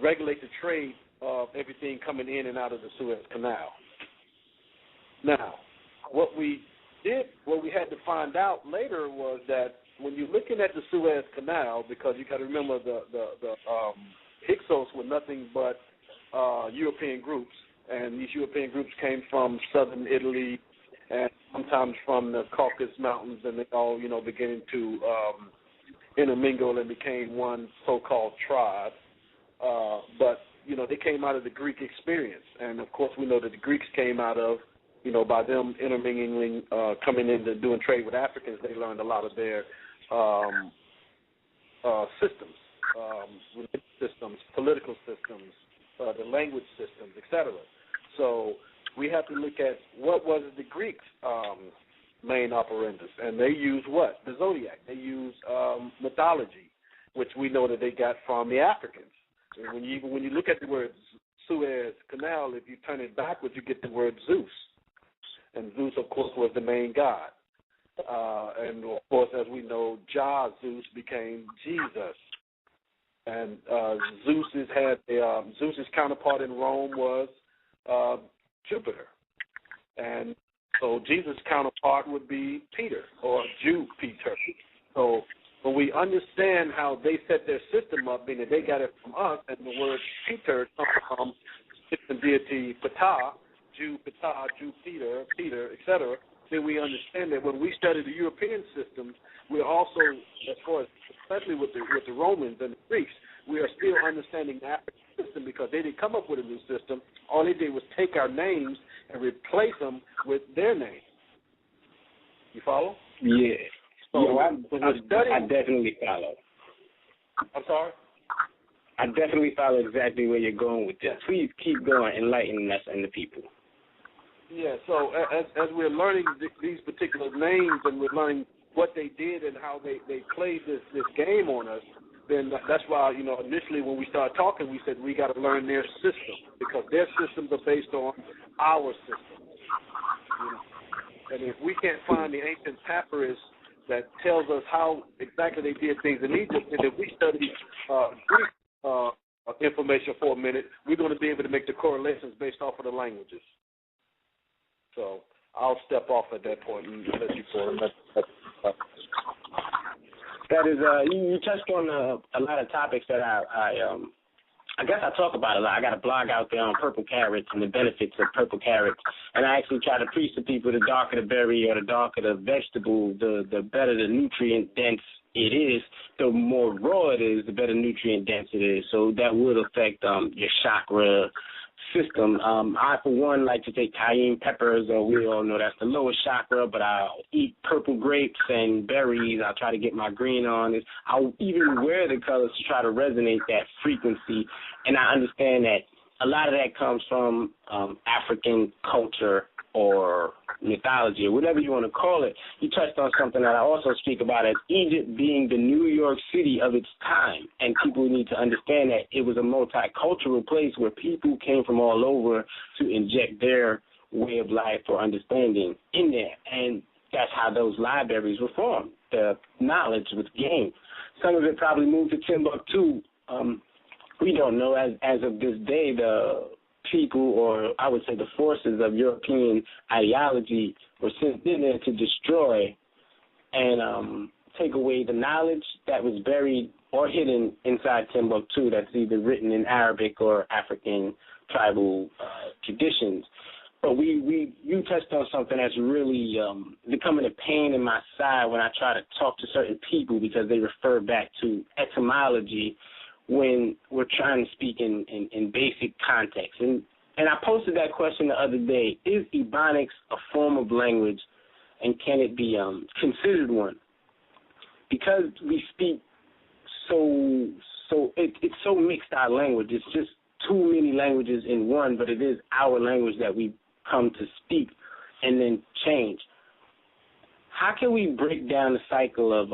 regulate the trade of everything coming in and out of the Suez Canal. Now, what we had to find out later was that when you're looking at the Suez Canal, because you got to remember the Hyksos were nothing but European groups, and these European groups came from southern Italy and sometimes from the Caucasus Mountains, and they all, beginning to intermingle and became one so-called tribe. But, they came out of the Greek experience, and, of course, we know that the Greeks came out of, by them intermingling, coming into doing trade with Africans, they learned a lot of their systems, religious systems, political systems, the language systems, etc. So we have to look at what was the Greeks' main operandus, and they used what? The zodiac. They used mythology, which we know that they got from the Africans. And when you look at the word Suez Canal, if you turn it backwards, you get the word Zeus. And Zeus, of course, was the main god. And, of course, as we know, Zeus became Jesus. And Zeus's counterpart in Rome was Jupiter. And so Jesus' counterpart would be Peter, or Jupiter. So when we understand how they set their system up, meaning they got it from us, and the word Peter comes from the deity Ptah, Jupiter, Peter, etc., then we understand that when we study the European systems, we're also, as far as, especially with the Romans and the Greeks, we are still understanding the African system because they didn't come up with a new system. All they did was take our names and replace them with their names. You follow? Yeah. So I definitely follow. I'm sorry? I definitely follow exactly where you're going with this. Please keep going, enlightening us and the people. Yeah, so as we're learning these particular names and we're learning what they did and how they played this game on us, then that's why, initially when we started talking, we said we got to learn their system because their systems are based on our system. And if we can't find the ancient papyrus that tells us how exactly they did things in Egypt, and if we study Greek information for a minute, we're going to be able to make the correlations based off of the languages. So I'll step off at that point and let you go. That is, you touched on a lot of topics that I guess I talk about a lot. I got a blog out there on purple carrots and the benefits of purple carrots, and I actually try to preach to people the darker the berry or the darker the vegetable, the better the nutrient dense it is. The more raw it is, the better nutrient dense it is. So that would affect your chakra system. I, for one, like to take cayenne peppers, or we all know that's the lowest chakra, but I'll eat purple grapes and berries. I'll try to get my green on. I'll even wear the colors to try to resonate that frequency, and I understand that a lot of that comes from African culture or mythology or whatever you want to call it. You touched on something that I also speak about as Egypt being the New York City of its time, and people need to understand that it was a multicultural place where people came from all over to inject their way of life or understanding in there, and that's how those libraries were formed. The knowledge was gained. Some of it probably moved to Timbuktu. We don't know. As of this day, the people, or I would say the forces of European ideology, were sent in there to destroy and take away the knowledge that was buried or hidden inside Timbuktu that's either written in Arabic or African tribal traditions. But you touched on something that's really becoming a pain in my side when I try to talk to certain people because they refer back to etymology when we're trying to speak in basic context. And I posted that question the other day. Is Ebonics a form of language, and can it be considered one? Because we speak it's so mixed, our language. It's just too many languages in one, but it is our language that we come to speak and then change. How can we break down the cycle of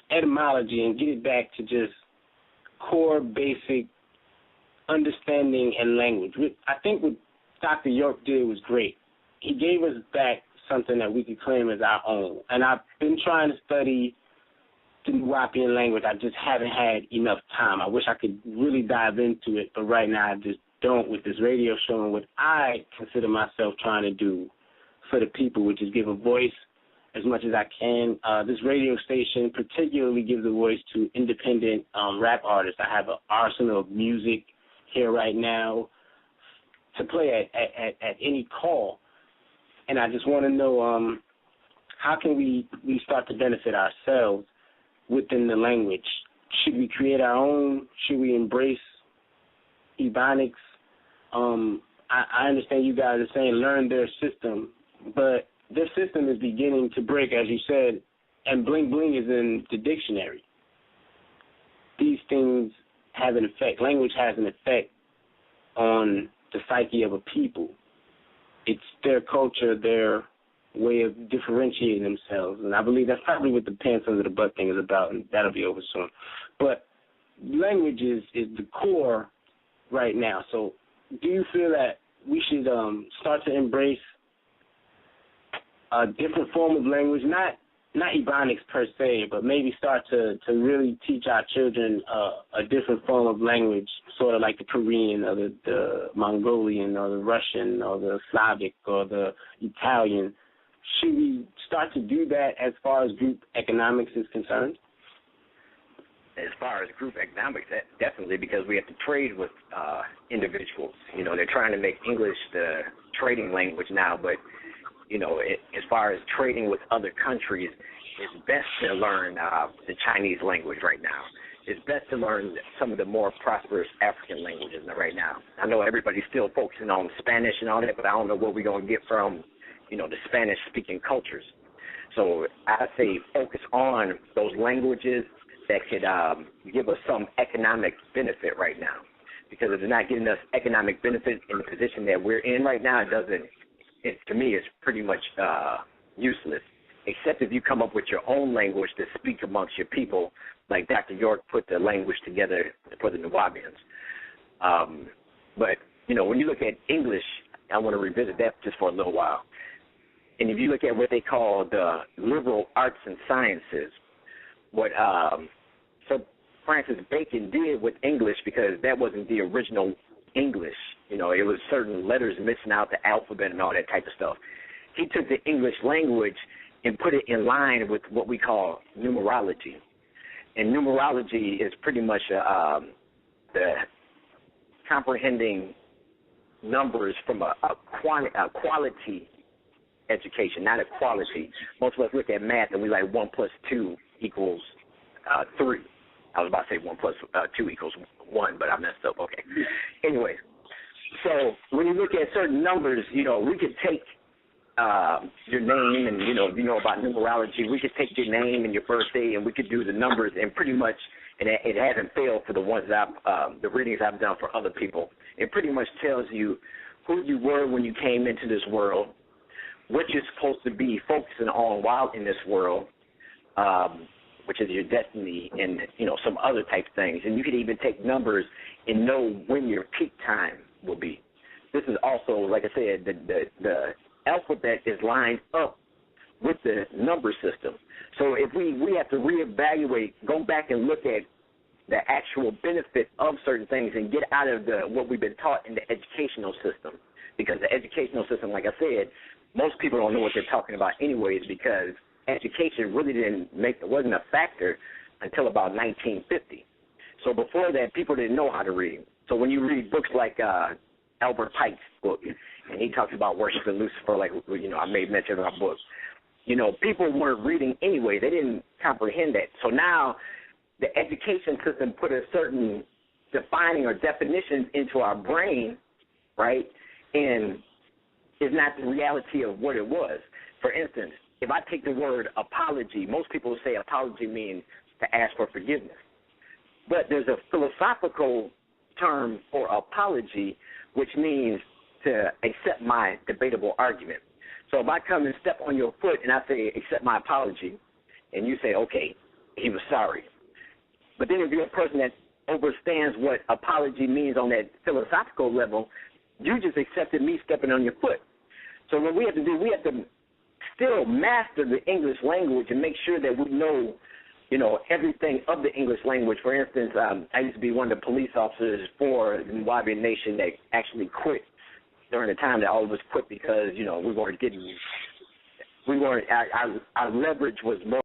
etymology and get it back to just core basic understanding and language? I think what Dr. York did was great. He gave us back something that we could claim as our own. And I've been trying to study the Nuwapian language. I just haven't had enough time. I wish I could really dive into it, but right now I just don't with this radio show and what I consider myself trying to do for the people, which is give a voice as much as I can. This radio station particularly gives a voice to independent rap artists. I have an arsenal of music here right now to play at any call, and I just want to know how can we start to benefit ourselves within the language? Should we create our own? Should we embrace Ebonics? I understand you guys are saying learn their system, but their system is beginning to break, as you said, and bling bling is in the dictionary. These things have an effect. Language has an effect on the psyche of a people. It's their culture, their way of differentiating themselves, and I believe that's probably what the pants under the butt thing is about, and that'll be over soon. But language is the core right now. So do you feel that we should start to embrace a different form of language, not Ebonics per se, but maybe start to really teach our children a different form of language, sort of like the Korean or the Mongolian or the Russian or the Slavic or the Italian? Should we start to do that as far as group economics is concerned? As far as group economics, definitely, because we have to trade with individuals. You know, they're trying to make English the trading language now, but, you know, as far as trading with other countries, it's best to learn the Chinese language right now. It's best to learn some of the more prosperous African languages right now. I know everybody's still focusing on Spanish and all that, but I don't know what we're going to get from, you know, the Spanish-speaking cultures. So I say focus on those languages that could give us some economic benefit right now. Because if they're not giving us economic benefit in the position that we're in right now, to me, it's pretty much useless, except if you come up with your own language to speak amongst your people, like Dr. York put the language together for the Nuwabians. But, you know, when you look at English, I want to revisit that just for a little while. And if you look at what they call the liberal arts and sciences, what Sir Francis Bacon did with English, because that wasn't the original English. You know, it was certain letters missing out, the alphabet and all that type of stuff. He took the English language and put it in line with what we call numerology. And numerology is pretty much the comprehending numbers from a quality education, not equality. Most of us look at math and we like 1 plus 2 equals 3. I was about to say 1 plus 2 equals 1, but I messed up. Okay. Anyway, so when you look at certain numbers, you know, we could take your name and, you know, if you know about numerology, we could take your name and your birthday and we could do the numbers and pretty much, and it hasn't failed for the ones that the readings I've done for other people. It pretty much tells you who you were when you came into this world, what you're supposed to be focusing on while in this world, which is your destiny and, you know, some other type things. And you could even take numbers and know when your peak time will be. This is also, like I said, the alphabet is lined up with the number system. So if we have to reevaluate, go back and look at the actual benefit of certain things and get out of what we've been taught in the educational system. Because the educational system, like I said, most people don't know what they're talking about anyways, because education really wasn't a factor until about 1950. So before that, people didn't know how to read. So when you read books like Albert Pike's book, and he talks about worshiping Lucifer, like, you know, I made mention of our book, you know, people weren't reading anyway. They didn't comprehend that. So now the education system put a certain defining or definitions into our brain, right, and it's not the reality of what it was. For instance, if I take the word apology, most people say apology means to ask for forgiveness. But there's a philosophical term for apology, which means to accept my debatable argument. So if I come and step on your foot and I say, accept my apology, and you say, okay, he was sorry. But then if you're a person that understands what apology means on that philosophical level, you just accepted me stepping on your foot. So what we have to do, we have to still master the English language and make sure that we know, you know, everything of the English language. For instance, I used to be one of the police officers for the Mojave Nation that actually quit during the time that all of us quit because, you know, our leverage was more